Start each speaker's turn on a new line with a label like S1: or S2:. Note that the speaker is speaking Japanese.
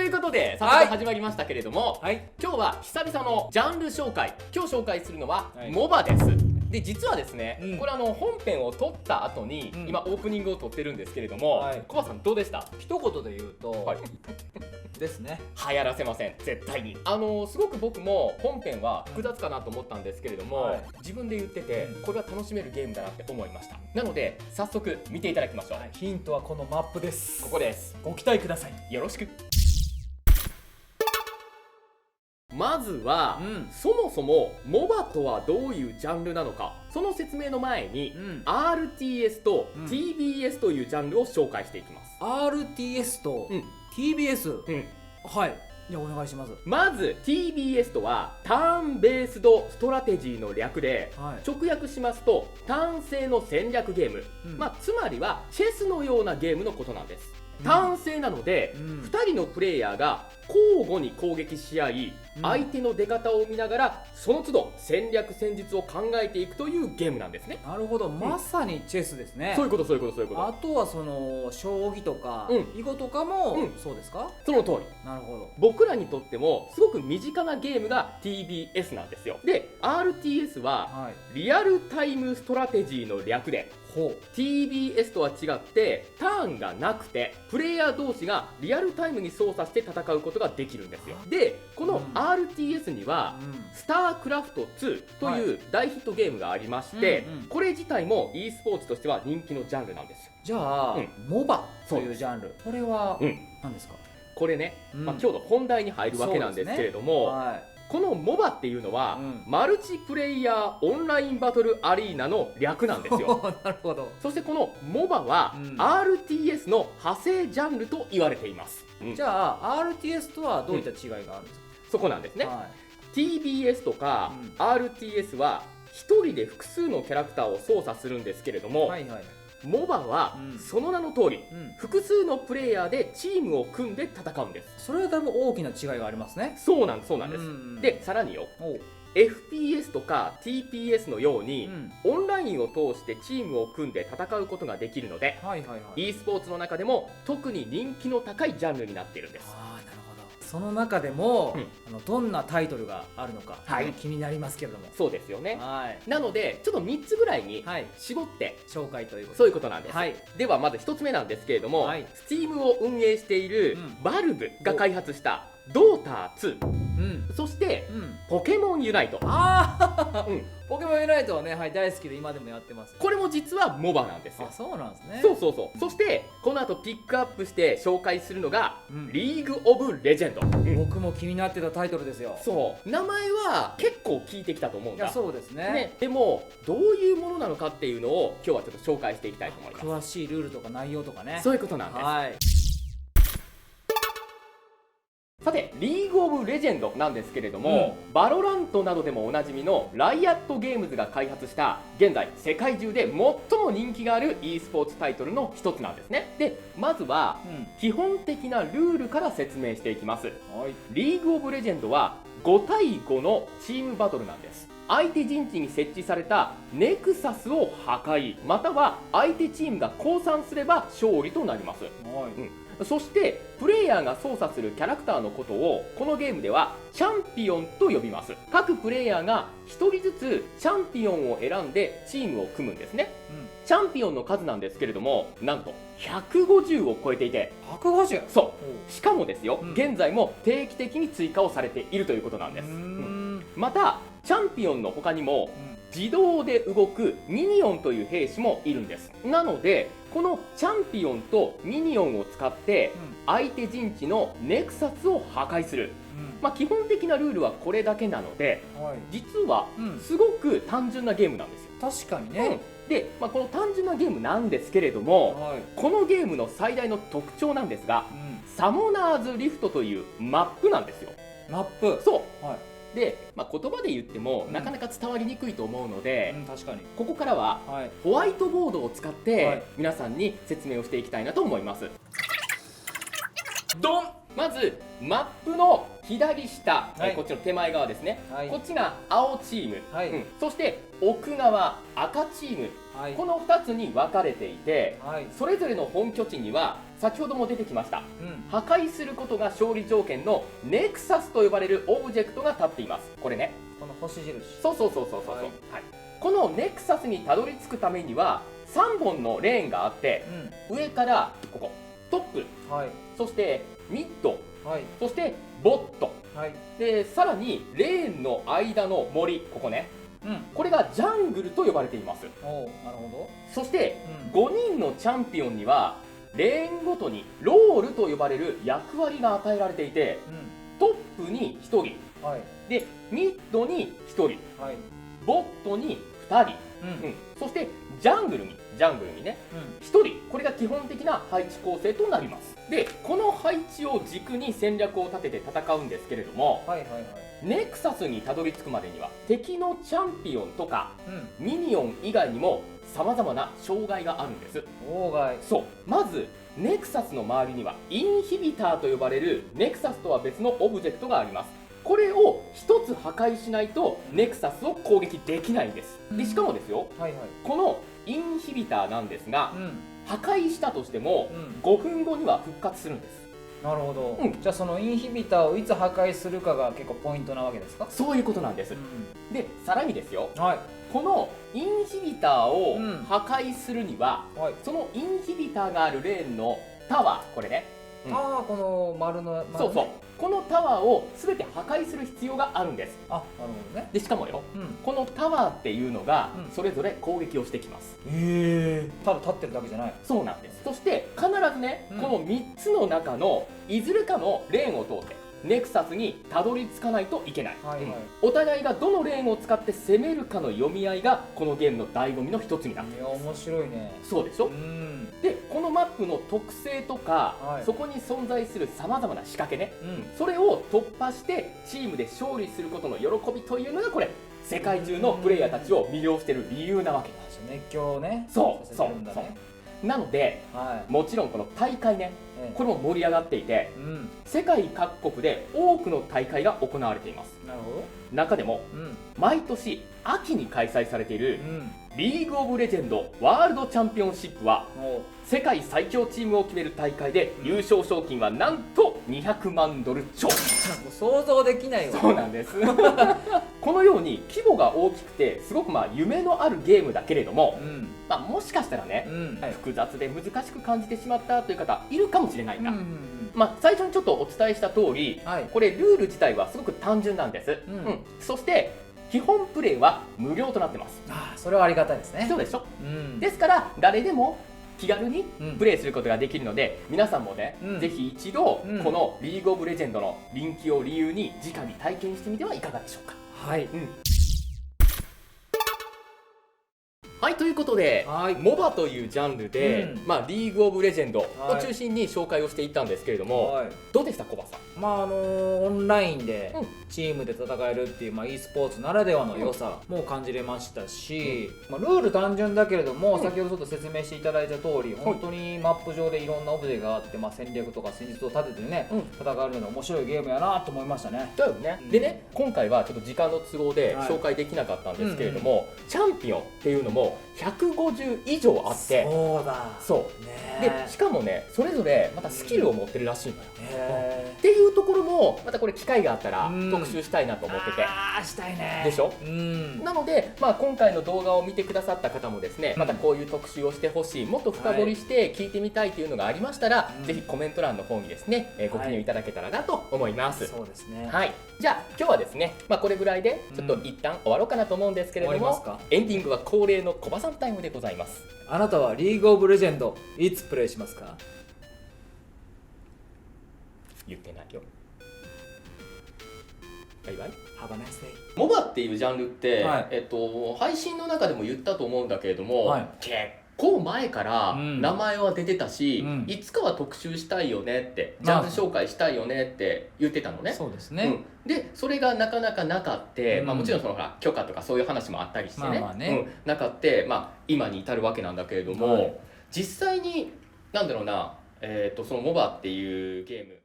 S1: いうことで早速始まりましたけれども、
S2: はい、
S1: 今日は久々のジャンル紹介。今日紹介するのは、
S2: はい、
S1: MOBA です。で実はですね、これ本編を撮った後に、今オープニングを撮ってるんですけれども、コバさんどうでした？
S2: 一言で言うと、ですね。
S1: 流行らせません、絶対に。すごく僕も本編は複雑かなと思ったんですけれども、自分で言ってて、これは楽しめるゲームだなって思いました。なので早速見ていただきましょう。
S2: ヒントはこのマップです。
S1: ここです。
S2: ご期待ください。
S1: よろしく。まずは、そもそも MOBA とはどういうジャンルなのか、その説明の前に、RTS と TBS というジャンルを紹介していきます。
S2: RTS と TBS、はい、じゃあお願いします。
S1: まず TBS とはターンベースドストラテジーの略で、直訳しますとターン制の戦略ゲーム、つまりはチェスのようなゲームのことなんです。ターン制なので、2人のプレイヤーが交互に攻撃し合い、相手の出方を見ながらその都度戦略戦術を考えていくというゲームなんですね。
S2: なるほど、まさにチェスですね。
S1: そういうことそういうことそういうこと。
S2: あとはその将棋とか囲碁とかもそうですか？
S1: その通り。
S2: なるほど。
S1: 僕らにとってもすごく身近なゲームが TBS なんですよ。で RTS はリアルタイムストラテジーの略で、TBS とは違ってターンがなくてプレイヤー同士がリアルタイムに操作して戦うことができるんですよ。でこの RTS にはスタークラフト2という大ヒットゲームがありまして、これ自体も e スポーツとしては人気のジャンルなんですよ。
S2: じゃあ、MOBA というジャンル、これは何ですか？
S1: これね、今日の本題に入るわけなんですけれども、この MOBA っていうのは、マルチプレイヤーオンラインバトルアリーナの略なんですよ。
S2: なるほど。
S1: そしてこの MOBA は、RTS の派生ジャンルと言われています。
S2: じゃあ RTS とはどういった違いがあるんですか？
S1: そこなんですね。TBS とか RTS は1人で複数のキャラクターを操作するんですけれども、MOBA はその名の通り、複数のプレイヤーでチームを組んで戦うんです。
S2: それはだいぶ大きな違いがありますね。
S1: そうなんです、そうなんです。でさらによ、FPS とか TPS のように、オンラインを通してチームを組んで戦うことができるので、e スポーツの中でも特に人気の高いジャンルになっているんです。
S2: その中でも、どんなタイトルがあるのか、気になりますけれども。
S1: そうですよね。なのでちょっと3つぐらいに絞って
S2: 紹介ということ、
S1: そういうことなんです。ではまず1つ目なんですけれども、Steam を運営しているバルブが開発したドーター2、そしてポケモンユナイト。
S2: ポケモンユナイトはね、大好きで今でもやってます。
S1: これも実は MOBA なんですよ。
S2: そうなんですね。
S1: そうそうそう。そしてこの後ピックアップして紹介するのがリーグオブレジェンド。
S2: 僕も気になってたタイトルですよ。
S1: そう名前は結構聞いてきたと思うんだ。
S2: いやそうですね。
S1: でもどういうものなのかっていうのを今日はちょっと紹介していきたいと思います。
S2: 詳しいルールとか内容とかね。
S1: そういうことなんです。さてリーグオブレジェンドなんですけれども、バロラントなどでもおなじみのライアットゲームズが開発した現在世界中で最も人気がある e スポーツタイトルの一つなんですね。でまずは、基本的なルールから説明していきます。リーグオブレジェンドは5対5のチームバトルなんです。相手陣地に設置されたネクサスを破壊、または相手チームが降参すれば勝利となります。そしてプレイヤーが操作するキャラクターのことをこのゲームではチャンピオンと呼びます。各プレイヤーが1人ずつチャンピオンを選んでチームを組むんですね。チャンピオンの数なんですけれども、なんと150を超えていて、
S2: 150？
S1: そうしかもですよ、現在も定期的に追加をされているということなんです。またチャンピオンの他にも自動で動くミニオンという兵士もいるんです。なのでこのチャンピオンとミニオンを使って相手陣地のネクサスを破壊する、基本的なルールはこれだけなので、実はすごく単純なゲームなんですよ。
S2: 確かにね。
S1: で、この単純なゲームなんですけれども、このゲームの最大の特徴なんですが、サモナーズリフトというマップなんですよ。
S2: マップ。
S1: そう、で、言葉で言ってもなかなか伝わりにくいと思うので、
S2: 確かに
S1: ここからはホワイトボードを使って皆さんに説明をしていきたいなと思います。ドン！まずマップの左下、こっちの手前側ですね、こっちが青チーム、そして奥側赤チーム、この2つに分かれていて、それぞれの本拠地には先ほども出てきました、
S2: うん
S1: 破壊することが勝利条件のネクサスと呼ばれるオブジェクトが立っています。これね、
S2: この星印。
S1: そう、
S2: はい
S1: はい、このネクサスにたどり着くためには3本のレーンがあって、上からここトップ、
S2: はい。
S1: そしてミッド、
S2: はい。
S1: そしてボット
S2: はい。
S1: で、さらにレーンの間の森、ここね、これがジャングルと呼ばれています。
S2: おお、なるほ
S1: そして
S2: ど。
S1: 5人のチャンピオンにはレーンごとにロールと呼ばれる役割が与えられていて、トップに1人
S2: はい。
S1: で、ミッドに1人、
S2: はい。
S1: ボットに2人、そしてジャングルにね1人、これが基本的な配置構成となります。で、この配置を軸に戦略を立てて戦うんですけれども、
S2: はいはいはい。
S1: ネクサスにたどり着くまでには敵のチャンピオンとかミニオン以外にも様々な障害があるんです。
S2: 妨害。
S1: そう、まずネクサスの周りにはインヒビターと呼ばれるネクサスとは別のオブジェクトがあります。これを一つ破壊しないとネクサスを攻撃できないんです。で、しかもですよ、
S2: はいはい。
S1: このインヒビターなんですが、破壊したとしても
S2: うん。
S1: 5分後には復活するんです。
S2: なるほど、
S1: うん
S2: じゃあそのインヒビターをいつ破壊するかが結構ポイントなわけですか？
S1: そういうことなんです。で、さらにですよ、
S2: はい
S1: このインヒビターを
S2: うん
S1: 破壊するには、
S2: はい。
S1: そのインヒビターがあるレーンのタワー、これね、うん
S2: ああ、この丸の、
S1: そうそう、このタワーを全て破壊する必要があるんです。
S2: あ、なるほどね。
S1: で、しかもよ、
S2: うん
S1: このタワーっていうのが
S2: うん
S1: それぞれ攻撃をしてきます。
S2: ただ立ってるだけじゃない。
S1: そうなんです。そして必ずね、
S2: うん
S1: この3つの中のいずれかのレーンを通ってネクサスにたどり着かないといけない、
S2: はいはい
S1: お互いがどのレーンを使って攻めるかの読み合いがこのゲームの醍醐味の一つになってい
S2: いや、
S1: ます。
S2: 面白いね。
S1: そうでしょ、
S2: うん
S1: で、このマップの特性とか、
S2: はい
S1: そこに存在するさまざまな仕掛けね、
S2: うん
S1: それを突破してチームで勝利することの喜びというのがこれ世界中のプレイヤーたちを魅了している理由なわけだ。
S2: 熱狂をね、
S1: そう
S2: させてるんだね。
S1: なので
S2: は
S1: もちろんこの大会ね、
S2: い。
S1: これも盛り上がっていて
S2: うん、
S1: 世界各国で多くの大会が行われています。
S2: なるほ
S1: 中でも
S2: ど。
S1: 毎年秋に開催されている
S2: うん。
S1: リーグオブレジェンドワールドチャンピオンシップは
S2: も
S1: 世界最強チームを決める大会で優勝賞金はなんと200万ドル超。
S2: う想像できないわ。
S1: そうなんですこのように規模が大きくてすごく夢のあるゲームだけれども、
S2: うん。
S1: もしかしたらね、
S2: うん。
S1: 複雑で難しく感じてしまったという方いるかもしれないな、
S2: うん。
S1: 最初にちょっとお伝えした通り、
S2: はい。
S1: これルール自体はすごく単純なんです、
S2: うん
S1: そして基本プレイは無料となってます。
S2: ああ、それはありがたいですね。
S1: そうでしょ。
S2: うん。
S1: ですから誰でも気軽に
S2: うん
S1: プレイすることができるので、皆さんもね、
S2: うん
S1: ぜひ一度、
S2: うん
S1: このリーグオブレジェンドの人気を理由に直に体験してみてはいかがでしょうか。
S2: はい。
S1: はい、ということで、
S2: はい。
S1: モバというジャンルで、
S2: うん
S1: リーグオブレジェンドを
S2: はい
S1: 中心に紹介をしていったんですけれども、
S2: はい。
S1: どうでしたコバさん。
S2: オンラインで
S1: うん
S2: チームで戦えるっていう、e スポーツならではの良さも感じれましたし、ルール単純だけれども、
S1: うん
S2: 先ほどちょっと説明していただいた通り、本当にマップ上でいろんなオブジェがあって、戦略とか戦術を立ててね、
S1: うん
S2: 戦えるのが面白いゲームやなと思いましたね。
S1: だよね、
S2: うん
S1: でね、今回はちょっと時間の都合で
S2: はい
S1: 紹介できなかったんですけれども、チャンピオンっていうのも150以上あって、
S2: そうだ。
S1: そう
S2: ね
S1: で、しかもね、それぞれまたスキルを持ってるらしいのよ、
S2: へ
S1: っていうところもまたこれ機会があったら
S2: うん
S1: 特集したいなと思ってて、
S2: ああ、したいね。
S1: でしょ。
S2: うん。
S1: なので、今回の動画を見てくださった方もですね、またこういう特集をしてほしい、もっと深掘りして聞いてみたいというのがありましたら、
S2: うん
S1: ぜひコメント欄の方にですね、ご記入いただけたらなと思います。
S2: そうですね。
S1: はい、じゃあ今日はですね、これぐらいでちょっと一旦終わろうかなと思うんですけれども、
S2: 終わりますか？
S1: エンディングは恒例のコバさんタイムでございます。
S2: あなたはリーグオブレジェンドいつプレイしますか？
S1: 言ってないよ。バイバイ。
S2: Have a nice day。
S1: モバっていうジャンルって、
S2: はい
S1: 配信の中でも言ったと思うんだけれども、
S2: はい
S1: 結構前から
S2: うん
S1: 名前は出てたし、
S2: うん
S1: いつかは特集したいよねって、ジャンル紹介したいよねって言ってたのね。
S2: そうですね。
S1: うん、でそれがなかなかなかって、
S2: うん
S1: もちろんそのほら許可とかそういう話もあったりしてね、
S2: ね
S1: なかって、今に至るわけなんだけれども、
S2: はい
S1: 実際になんだろうな、そのモバっていうゲーム